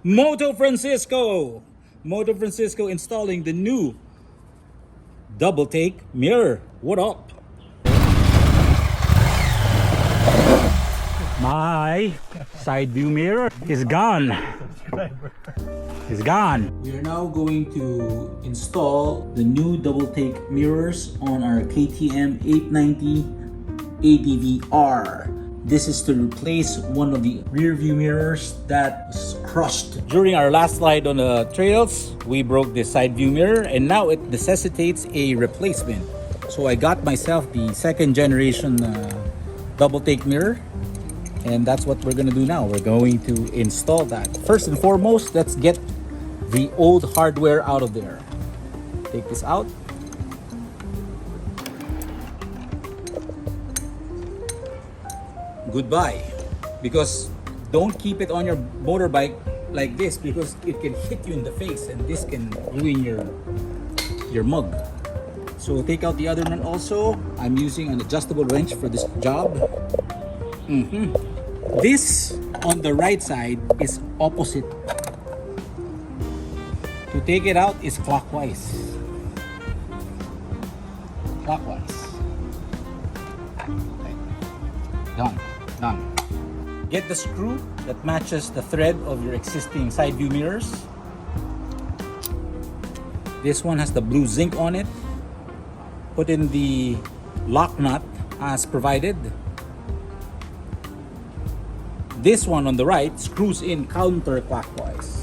Moto Francisco! Moto Francisco installing the new Doubletake mirror. What up? My side view mirror is gone. It's gone. We are now going to install the new Doubletake mirrors on our KTM 890 Adv R. This is to replace one of the rear view mirrors that was crushed. During our last ride on the trails, we broke the side view mirror and now it necessitates a replacement. So I got myself the second generation Doubletake mirror. And that's what we're gonna do now. We're going to install that. First and foremost, let's get the old hardware out of there. Take this out. Goodbye. Because don't keep it on your motorbike like this because it can hit you in the face and this can ruin your mug. So take out the other one also. I'm using an adjustable wrench for this job. This on the right side is opposite. To take it out is clockwise. Clockwise. Done. Get the screw that matches the thread of your existing side view mirrors. This one has the blue zinc on it. Put in the lock nut as provided. This one on the right screws in counterclockwise.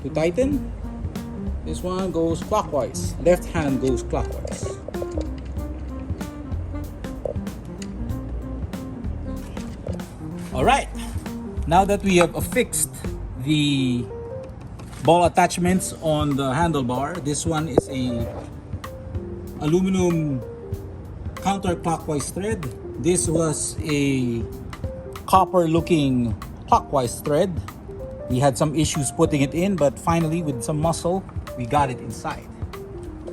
To tighten, this one goes clockwise. Left hand goes clockwise. Alright, now that we have affixed the ball attachments on the handlebar, this one is a aluminum counterclockwise thread. This was a copper looking clockwise thread. We had some issues putting it in, but finally with some muscle, we got it inside.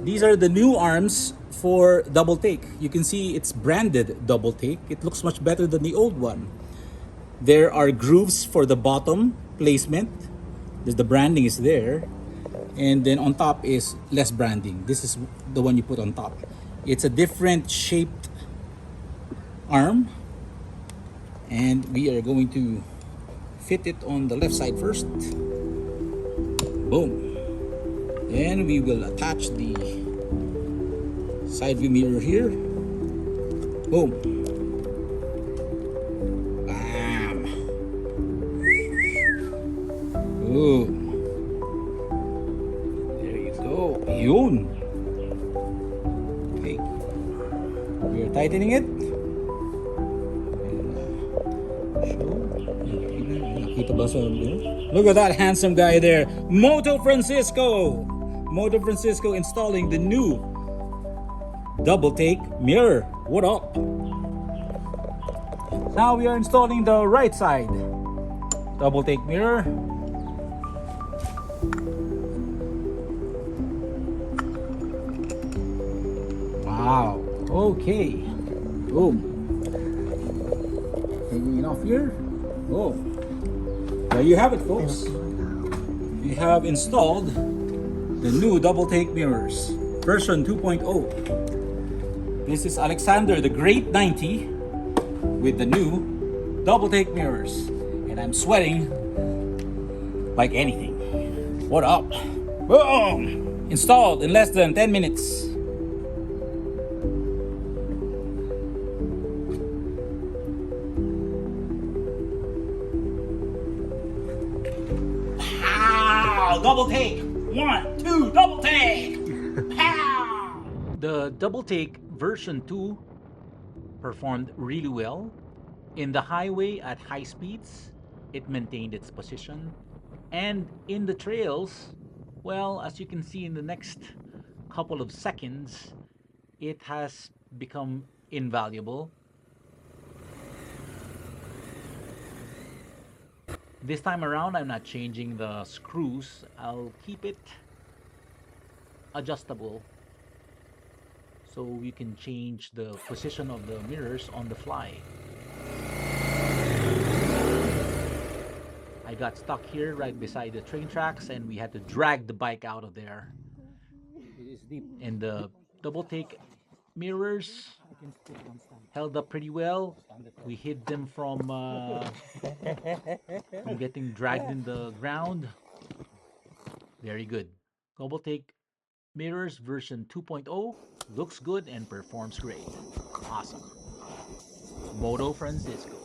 These are the new arms for Doubletake. You can see it's branded Doubletake. It looks much better than the old one. There are grooves for the bottom placement. The branding is there. And then on top is less branding. This is the one you put on top. It's a different shaped arm. And we are going to fit it on the left side first. Boom. Then we will attach the side view mirror here. Boom. Oh, there you go. Yun. Okay. We are tightening it. Look at that handsome guy there. Moto Francisco. Moto Francisco installing the new Doubletake mirror. What up? Now we are installing the right side Doubletake mirror. Wow. Okay. Boom. Taking it off here. Oh. There you have it, folks. We have installed the new Doubletake mirrors, version 2.0. This is Alexander the Great 90 with the new Doubletake mirrors. And I'm sweating like anything. What up? Boom! Installed in less than 10 minutes. Doubletake! 1, 2, Doubletake! Pow! The Doubletake version 2 performed really well. In the highway at high speeds, it maintained its position. And in the trails, well, as you can see in the next couple of seconds, it has become invaluable. This time around, I'm not changing the screws. I'll keep it adjustable so you can change the position of the mirrors on the fly. I got stuck here right beside the train tracks and we had to drag the bike out of there. And the Doubletake mirrors held up pretty well. We hid them from getting dragged in the ground. Very good. Doubletake Mirrors version 2.0 looks good and performs great. Awesome. Moto Francisco.